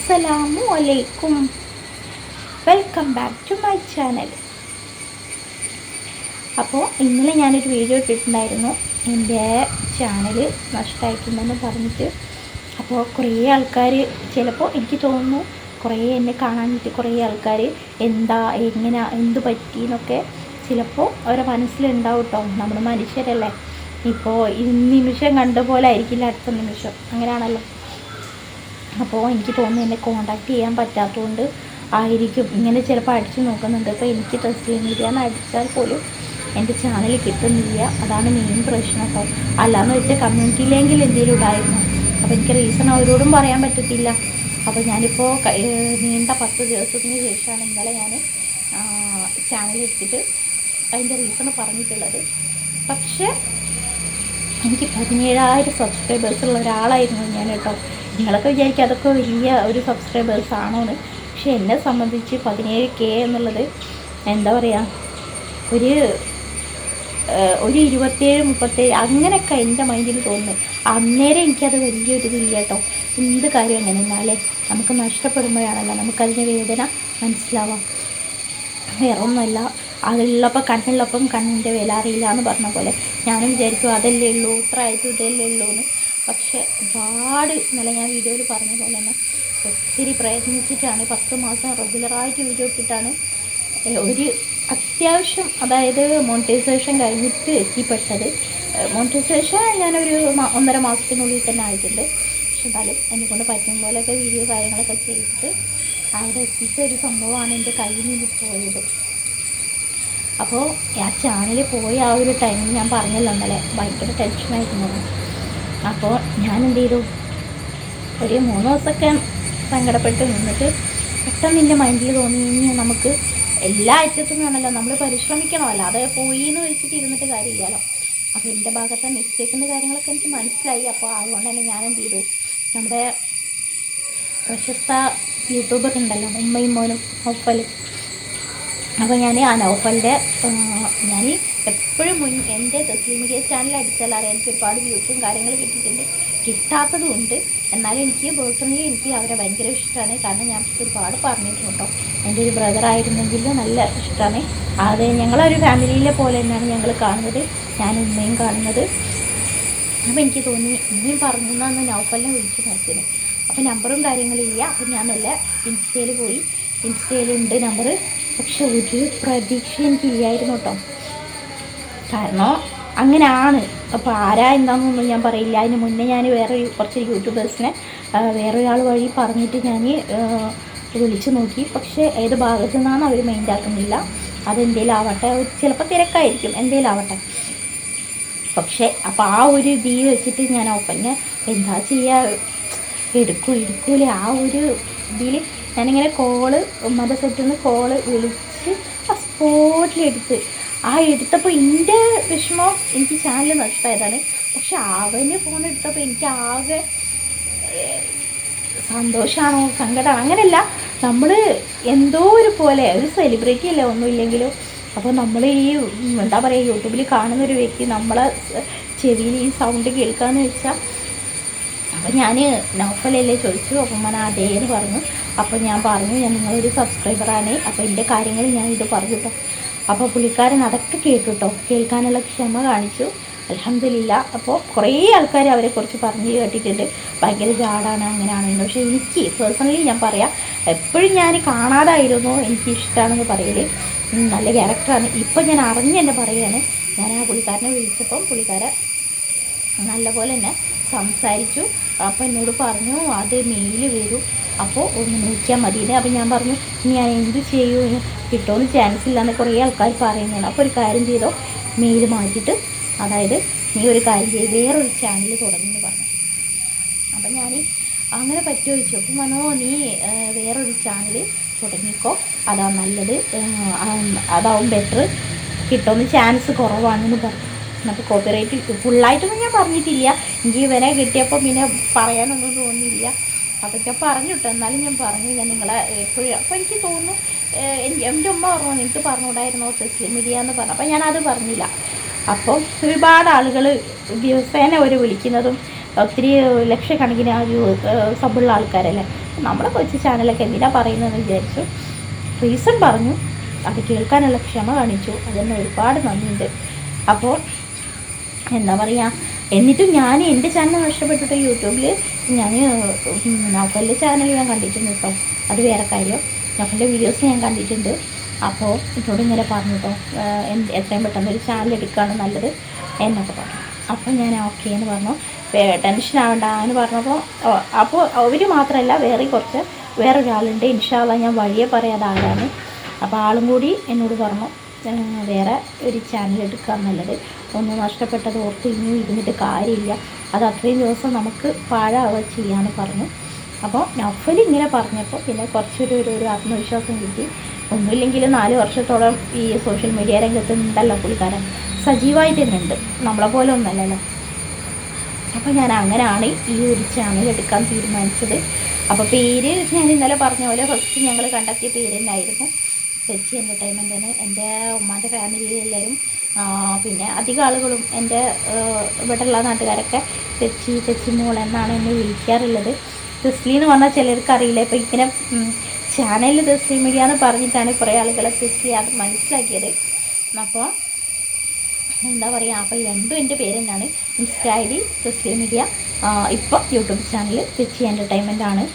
അസ്സലാമു അലൈക്കും. Welcome back to my channel. അപ്പോൾ ഇന്നലെ ഞാനൊരു വീഡിയോ ഇട്ടിട്ടുണ്ടായിരുന്നു, എൻ്റെ ചാനൽ നഷ്ടമായിട്ടുണ്ടെന്ന് പറഞ്ഞിട്ട്. അപ്പോൾ കുറേ ആൾക്കാർ, ചിലപ്പോൾ എനിക്ക് തോന്നുന്നു കുറേ എന്നെ കാണാനിട്ട് കുറേ ആൾക്കാർ എന്താ എങ്ങനെ എന്ത് പറ്റി എന്നൊക്കെ ചിലപ്പോൾ അവരുടെ മനസ്സിലുണ്ടാവും കേട്ടോ. നമ്മൾ മനുഷ്യരല്ലേ, ഇപ്പോൾ ഈ നിമിഷം കണ്ട പോലെ ആയിരിക്കില്ല അടുത്ത നിമിഷം, അങ്ങനെയാണല്ലോ. അപ്പോൾ എനിക്ക് തോന്നുന്നു എന്നെ കോണ്ടാക്ട് ചെയ്യാൻ പറ്റാത്തതുകൊണ്ട് ആയിരിക്കും ഇങ്ങനെ ചിലപ്പോൾ അടിച്ചു നോക്കുന്നുണ്ട്. അപ്പോൾ എനിക്ക് തസ്ലീം മീഡിയ എന്ന് അടിച്ചാൽ പോലും എൻ്റെ ചാനൽ കിട്ടുന്നില്ല, അതാണ് മെയിൻ പ്രശ്നം കേട്ടോ. അല്ലാന്ന് വെച്ചാൽ കമ്മ്യൂണിറ്റിയിലെങ്കിൽ എന്തെങ്കിലും ഇടായിരുന്നു. അപ്പോൾ എനിക്ക് റീസൺ അവരോടും പറയാൻ പറ്റത്തില്ല. അപ്പോൾ ഞാനിപ്പോൾ നീണ്ട 10 ദിവസത്തിന് ശേഷമാണ് ഇന്നലെ ഞാൻ ചാനൽ എടുത്തിട്ട് അതിൻ്റെ റീസൺ പറഞ്ഞിട്ടുള്ളത്. പക്ഷേ എനിക്ക് 17,000 സബ്സ്ക്രൈബേഴ്സുള്ള ഒരാളായിരുന്നു ഞാൻ കേട്ടോ. നിങ്ങളൊക്കെ വിചാരിക്കും അതൊക്കെ വലിയ ഒരു സബ്സ്ക്രൈബേഴ്സ് ആണോന്ന്. പക്ഷെ എന്നെ സംബന്ധിച്ച് 17K എന്നുള്ളത് എന്താ പറയുക, ഒരു 27-37 അങ്ങനെയൊക്കെ എൻ്റെ മൈൻഡിൽ തോന്നുന്നു. അന്നേരം എനിക്കത് വലിയൊരു ഇതില്ല കേട്ടോ. എന്ത് കാര്യം അങ്ങനെ എന്നാലേ നമുക്ക് നഷ്ടപ്പെടുമ്പോഴാണല്ലോ നമുക്കതിൻ്റെ വേദന മനസ്സിലാവാം. വേറെ ഒന്നുമല്ല, അതുള്ളപ്പോൾ കണ്ണുള്ളപ്പം കണ്ണിൻ്റെ വില അറിയില്ല എന്ന് പറഞ്ഞ പോലെ ഞാനും വിചാരിക്കും അതല്ലേ ഉള്ളൂ, ഇത്ര ആയിട്ടും ഇതല്ലേ ഉള്ളൂ എന്ന്. പക്ഷെ ഒരുപാട് ഇന്നലെ ഞാൻ വീഡിയോയിൽ പറഞ്ഞ പോലെ തന്നെ ഒത്തിരി പ്രയത്നിച്ചിട്ടാണ് 10 മാസം റെഗുലറായിട്ട് വീഡിയോ ഇട്ടിട്ടാണ് ഒരു അത്യാവശ്യം, അതായത് മോണിറ്റൈസേഷൻ കഴിഞ്ഞിട്ട് എത്തിപ്പെട്ടത്. മോണിറ്റൈസേഷൻ ഞാനൊരു 1.5 മാസത്തിനുള്ളിൽ തന്നെ ആയിട്ടുണ്ട്. പക്ഷെ എന്നാലും എന്നെക്കൊണ്ട് പറ്റും പോലെയൊക്കെ വീഡിയോ കാര്യങ്ങളൊക്കെ ചെയ്തിട്ട് അവിടെ എത്തിച്ച ഒരു സംഭവമാണ് എൻ്റെ കയ്യിൽ നിന്ന് പോയത്. അപ്പോൾ ആ ചാനൽ പോയ ആ ഒരു ടൈമിൽ ഞാൻ പറഞ്ഞല്ലോ ഇന്നലെ ഭയങ്കര ടെൻഷനായിരുന്നു. അപ്പോൾ ഞാൻ എന്ത് ചെയ്തു, ഒരു 3 ദിവസമൊക്കെ സങ്കടപ്പെട്ട് നിന്നിട്ട് പെട്ടെന്ന് എൻ്റെ മൈൻഡിൽ തോന്നി, ഇനി നമുക്ക് എല്ലാ അറ്റത്തും വേണമല്ലോ നമ്മൾ പരിശ്രമിക്കണം, അല്ലാതെ പോയി എന്ന് വെച്ചിട്ട് ഇരുന്നിട്ട് കാര്യമില്ലല്ലോ. അപ്പോൾ എൻ്റെ ഭാഗത്തെ മിസ്റ്റേക്കിൻ്റെ കാര്യങ്ങളൊക്കെ എനിക്ക് മനസ്സിലായി. അപ്പോൾ അതുകൊണ്ട് തന്നെ ഞാൻ എന്ത് ചെയ്തു, നമ്മുടെ പ്രശസ്ത യൂട്യൂബർ ഉണ്ടല്ലോ ഉമ്മയും മോനും നൗഫൽ, അപ്പോൾ ഞാൻ ആ നൗഫലിൻ്റെ ഞാൻ എപ്പോഴും എൻ്റെ തസ്ലീം മീഡിയ ചാനൽ അടിച്ചാൽ അറിയാം എനിക്ക് ഒരുപാട് വ്യൂസും കാര്യങ്ങളും കിട്ടിയിട്ടുണ്ട്, കിട്ടാത്തതും ഉണ്ട്. എന്നാലും എനിക്ക് പേഴ്സണലി എനിക്ക് അവരെ ഭയങ്കര ഇഷ്ടമാണ്. കാരണം ഞാൻ ഒരുപാട് പറഞ്ഞിട്ടുണ്ട് കേട്ടോ, എൻ്റെ ഒരു ബ്രദറായിരുന്നെങ്കിൽ നല്ല ഇഷ്ടമാണ്. അത് ഞങ്ങളൊരു ഫാമിലിയിലെ പോലെ തന്നെയാണ് ഞങ്ങൾ കാണുന്നത്, ഞാൻ ഉമ്മയും കാണുന്നത്. അപ്പോൾ എനിക്ക് തോന്നി ഇനിയും പറഞ്ഞു എന്നാന്ന് നൗഫലിനെ വിളിച്ച് നോക്കിയത്. അപ്പോൾ നമ്പറും കാര്യങ്ങളില്ല. അപ്പോൾ ഞാൻ നല്ല ഇൻസ്റ്റയിൽ പോയി, ഇൻസ്റ്റയിലുണ്ട് നമ്പർ. പക്ഷെ ഒരു പ്രതീക്ഷ എനിക്കില്ലായിരുന്നു കേട്ടോ. കാരണം അങ്ങനെയാണ്. അപ്പോൾ ആരാ എന്താണെന്നൊന്നും ഞാൻ പറയില്ല. അതിന് മുന്നേ ഞാൻ വേറെ കുറച്ച് യൂട്യൂബേഴ്സിനെ വേറൊരാൾ വഴി പറഞ്ഞിട്ട് ഞാൻ വിളിച്ചു നോക്കി. പക്ഷേ ഏത് ഭാഗത്തു നിന്നാണ് അവർ മൈൻഡ് ആക്കുന്നില്ല. അതെന്തേലും ആവട്ടെ, ചിലപ്പോൾ തിരക്കായിരിക്കും, എന്തേലും ആവട്ടെ. പക്ഷേ അപ്പോൾ ആ ഒരു ഇതീ വെച്ചിട്ട് ഞാൻ ഓപ്പന്നെ എന്താ ചെയ്യുക, എടുക്കൂലേ ആ ഒരു ഇതിൽ ഞാനിങ്ങനെ കോള് ഉമ്മയുടെ സെറ്റിൽ നിന്ന് കോള് വിളിച്ച് ആ സ്പോട്ടിലെടുത്ത് എടുത്തപ്പോൾ എൻ്റെ വിഷമം എനിക്ക് ചാനൽ നഷ്ടമായതാണ്. പക്ഷെ അവന് ഫോൺ എടുത്തപ്പോൾ എനിക്ക് ആകെ സന്തോഷമാണോ സങ്കടമാണോ അങ്ങനെയല്ല, നമ്മൾ എന്തോ ഒരു പോലെ ഒരു സെലിബ്രിറ്റി അല്ലേ ഒന്നുമില്ലെങ്കിലും. അപ്പോൾ നമ്മൾ ഈ എന്താ പറയുക യൂട്യൂബിൽ കാണുന്നൊരു വ്യക്തി നമ്മളെ ചെവിയിൽ ഈ സൗണ്ട് കേൾക്കാമെന്ന് വെച്ചാൽ, അപ്പോൾ ഞാൻ നൗഫലല്ലേ ചോദിച്ചു. അപ്പം ഞാൻ അതേന്ന് പറഞ്ഞു. അപ്പോൾ ഞാൻ പറഞ്ഞു ഞാൻ നിങ്ങളൊരു സബ്സ്ക്രൈബറാണ്, അപ്പോൾ എൻ്റെ കാര്യങ്ങൾ ഞാൻ ഇത് പറഞ്ഞു കേട്ടോ. അപ്പോൾ പുള്ളിക്കാരൻ അതൊക്കെ കേട്ടു കേട്ടോ, കേൾക്കാനുള്ള ക്ഷമ കാണിച്ചു, അൽഹംദുലില്ലാ. അപ്പോൾ കുറേ ആൾക്കാർ അവരെക്കുറിച്ച് പറഞ്ഞു കേട്ടിട്ടുണ്ട്, ഭയങ്കര ജാടാണ് അങ്ങനെയാണെന്ന്. പക്ഷേ എനിക്ക് പേഴ്സണലി ഞാൻ പറയാം, എപ്പോഴും ഞാൻ കാണാതായിരുന്നു എനിക്ക് ഇഷ്ടമാണെന്ന് പറയൽ, നല്ല ക്യാരക്ടറാണ്. ഇപ്പം ഞാൻ അറിഞ്ഞ് തന്നെ പറയുകയാണ്. ഞാൻ ആ പുള്ളിക്കാരനെ വിളിച്ചപ്പം പുള്ളിക്കാരൻ നല്ലപോലെ തന്നെ സംസാരിച്ചു. അപ്പോൾ എന്നോട് പറഞ്ഞു അത് മെയിൽ വരും, അപ്പോൾ ഒന്ന് നോക്കിയാൽ മതിയെന്ന്. അപ്പോൾ ഞാൻ പറഞ്ഞു ഇനി ഞാൻ എന്ത് ചെയ്യൂ, കിട്ടുമെന്ന് ചാൻസ് ഇല്ലാന്ന് കുറേ ആൾക്കാർ പറയുന്നതാണ്. അപ്പോൾ ഒരു കാര്യം ചെയ്തോ, മെയിൽ മാറ്റിയിട്ട് അതായത് നീ ഒരു കാര്യം ചെയ്ത് വേറൊരു ചാനൽ തുടങ്ങിയെന്ന് പറഞ്ഞു. അപ്പം ഞാൻ അങ്ങനെ പറ്റുമോ ചോദിച്ചു. അപ്പം പറഞ്ഞോ നീ വേറൊരു ചാനൽ തുടങ്ങിക്കോ, അതാ നല്ലത്, അതാവും ബെറ്റർ, കിട്ടുമെന്ന് ചാൻസ് കുറവാണെന്ന് പറഞ്ഞു. അപ്പോൾ കോപ്പിറൈറ്റ് ഫുള്ളായിട്ടൊന്നും ഞാൻ പറഞ്ഞിട്ടില്ല, എനിക്ക് ഇവനെ കിട്ടിയപ്പോൾ പിന്നെ പറയാനൊന്നും തോന്നിയില്ല. അതൊക്കെ പറഞ്ഞു കിട്ടും, എന്നാലും ഞാൻ പറഞ്ഞു ഞാൻ നിങ്ങളെ എപ്പോഴും. അപ്പോൾ എനിക്ക് തോന്നുന്നു എൻ്റെ ഉമ്മ പറഞ്ഞു എനിക്ക് പറഞ്ഞുകൂടായിരുന്നോ തസ്ലീം മീഡിയ എന്ന് പറഞ്ഞു. അപ്പോൾ ഞാനത് പറഞ്ഞില്ല. അപ്പോൾ ഒരുപാട് ആളുകൾ ദിവസേന അവർ വിളിക്കുന്നതും ഒത്തിരി ലക്ഷക്കണക്കിന് സബുള്ള ആൾക്കാരല്ലേ. നമ്മളെ കൊച്ചു ചാനലൊക്കെ എന്തിനാ പറയുന്നതെന്ന് വിചാരിച്ചു. റീസൺ പറഞ്ഞു, അത് കേൾക്കാനുള്ള ക്ഷമ കാണിച്ചു, അതിന് ഒരുപാട് നന്ദിയുണ്ട്. അപ്പോൾ എന്താ പറയുക, എന്നിട്ടും ഞാൻ എൻ്റെ ചാനൽ നഷ്ടപ്പെട്ടിട്ട് യൂട്യൂബിൽ ഞാൻ നൗഫലിൻ്റെ ചാനൽ ഞാൻ കണ്ടിട്ടുണ്ട് കേട്ടോ, അത് വേറെ കാര്യം. നൗഫലിൻ്റെ വീഡിയോസ് ഞാൻ കണ്ടിട്ടുണ്ട്. അപ്പോൾ എന്നോട് ഇങ്ങനെ പറഞ്ഞു കേട്ടോ, എത്രയും പെട്ടെന്ന് ഒരു ചാനൽ എടുക്കുകയാണ് നല്ലത് എന്നൊക്കെ പറഞ്ഞു. അപ്പോൾ ഞാൻ ഓക്കെ എന്ന് പറഞ്ഞു, ടെൻഷൻ ആവണ്ട എന്ന് പറഞ്ഞപ്പോൾ അപ്പോൾ അവർ മാത്രമല്ല വേറൊരാളുണ്ട്, ഇൻഷാ അല്ലാഹ് ഞാൻ വഴിയെ പറയാതെ ആരാണ്. അപ്പോൾ ആളും കൂടി എന്നോട് പറഞ്ഞു വേറെ ഒരു ചാനൽ എടുക്കുക നല്ലത്, ഒന്ന് നഷ്ടപ്പെട്ടത് ഓർത്ത് ഇനി ഇരുന്നിട്ട് കാര്യമില്ല, അത് അത്രയും ദിവസം നമുക്ക് പാഴാവുക ചെയ്യാമെന്ന് പറഞ്ഞു. അപ്പോൾ നൗഫൽ ഇങ്ങനെ പറഞ്ഞപ്പോൾ പിന്നെ കുറച്ചൊരു ആത്മവിശ്വാസം കിട്ടി. ഒന്നുമില്ലെങ്കിലും 4 വർഷത്തോളം ഈ സോഷ്യൽ മീഡിയ രംഗത്ത് ഉണ്ടല്ലോ പുള്ളിക്കാരൻ, സജീവമായിട്ട് തന്നെ ഉണ്ട്, നമ്മളെ പോലെ ഒന്നല്ലല്ലോ. അപ്പോൾ ഞാൻ അങ്ങനെയാണ് ഈ ഒരു ചാനൽ എടുക്കാൻ തീരുമാനിച്ചത്. അപ്പോൾ പേര് ഞാൻ ഇന്നലെ പറഞ്ഞ പോലെ ഫസ്റ്റ് ഞങ്ങൾ കണ്ടെത്തിയ പേര് തന്നെയായിരുന്നു തെച്ചി എൻ്റർടൈൻമെൻറ്റിന്. എൻ്റെ ഉമ്മാൻ്റെ ഫാമിലി എല്ലാവരും പിന്നെ അധികം ആളുകളും എൻ്റെ ഇവിടെയുള്ള നാട്ടുകാരൊക്കെ തെച്ചി മോൾ എന്നാണ് എന്നെ വിളിക്കാറുള്ളത്. തെസ്ലി എന്ന് പറഞ്ഞാൽ ചിലർക്ക് അറിയില്ല. ഇപ്പോൾ ഇങ്ങനെ ചാനലിൽ തെസ്ലി മീഡിയ എന്ന് പറഞ്ഞിട്ടാണ് കുറേ ആളുകളെ തെസ്ലി അത് മനസ്സിലാക്കിയത്. അപ്പോൾ എന്താ പറയുക, അപ്പോൾ രണ്ടും എൻ്റെ പേര് തന്നെയാണ്. ഇൻസ്റ്റ ഐ ഡി തെസ്ലി മീഡിയ, ഇപ്പോൾ യൂട്യൂബ് ചാനൽ തെച്ചി എൻ്റർടൈൻമെൻ്റ് ആണ്.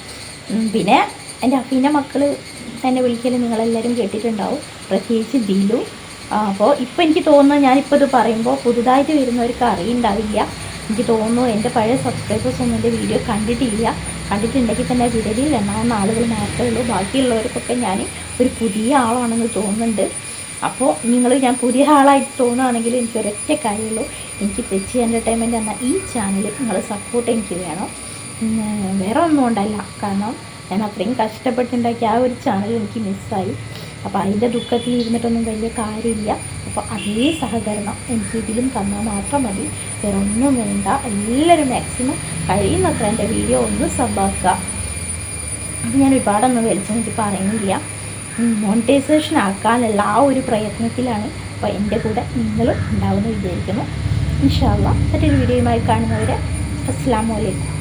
പിന്നെ എൻ്റെ അഫീൻ്റെ മക്കൾ എന്നെ വിളിക്കൽ നിങ്ങളെല്ലാവരും കേട്ടിട്ടുണ്ടാവും, പ്രത്യേകിച്ച് ദിലു. അപ്പോൾ ഇപ്പോൾ എനിക്ക് തോന്നുന്നു, ഞാനിപ്പോൾ ഇത് പറയുമ്പോൾ പുതുതായിട്ട് വരുന്നവർക്ക് അറിയുണ്ടാവില്ല. എനിക്ക് തോന്നുന്നു എൻ്റെ പഴയ സബ്സ്ക്രൈബേഴ്സ് ഒന്നും എൻ്റെ വീഡിയോ കണ്ടിട്ടുണ്ടെങ്കിൽ തന്നെ വിരലിൽ എണ്ണാവുന്ന ആളുകൾ മാത്രമേ ഉള്ളൂ. ബാക്കിയുള്ളവർക്കൊക്കെ ഞാൻ ഒരു പുതിയ ആളാണെന്ന് തോന്നുന്നുണ്ട്. അപ്പോൾ ഞാൻ പുതിയ ആളായിട്ട് തോന്നുകയാണെങ്കിൽ എനിക്കൊരൊറ്റ കാര്യമുള്ളൂ, എനിക്ക് തെച്ചി എൻ്റർടൈൻമെൻറ്റ് എന്ന ഈ ചാനൽ നിങ്ങൾ സപ്പോർട്ട് എനിക്ക് വേണം. വേറെ ഒന്നും കൊണ്ടല്ല, കാരണം ഞാൻ അത്രയും കഷ്ടപ്പെട്ടുണ്ടാക്കി ആ ഒരു ചാനൽ എനിക്ക് മിസ്സായി. അപ്പോൾ അതിൻ്റെ ദുഃഖത്തിൽ ഇരുന്നിട്ടൊന്നും വലിയ കാര്യമില്ല. അപ്പോൾ അതേ സഹകരണം എനിക്ക് ഇതിലും തന്നാൽ മാത്രം മതി, വേറെ ഒന്നും വേണ്ട. എല്ലാവരും മാക്സിമം കഴിയുന്നത്ര എൻ്റെ വീഡിയോ ഒന്ന് സബ്ബാക്കുക. അത് ഞാൻ ഒരുപാടൊന്നും വലിച്ചെനിക്ക് പറയുന്നില്ല, മോണിറ്റൈസേഷൻ ആക്കാനുള്ള ആ ഒരു പ്രയത്നത്തിലാണ്. അപ്പോൾ എൻ്റെ കൂടെ നിങ്ങളും ഉണ്ടാവുമെന്ന് വിചാരിക്കുന്നു. ഇൻഷാ അല്ലാഹ് മറ്റൊരു വീഡിയോയുമായി കാണുന്നവരെ അസ്സലാമു അലൈക്കും.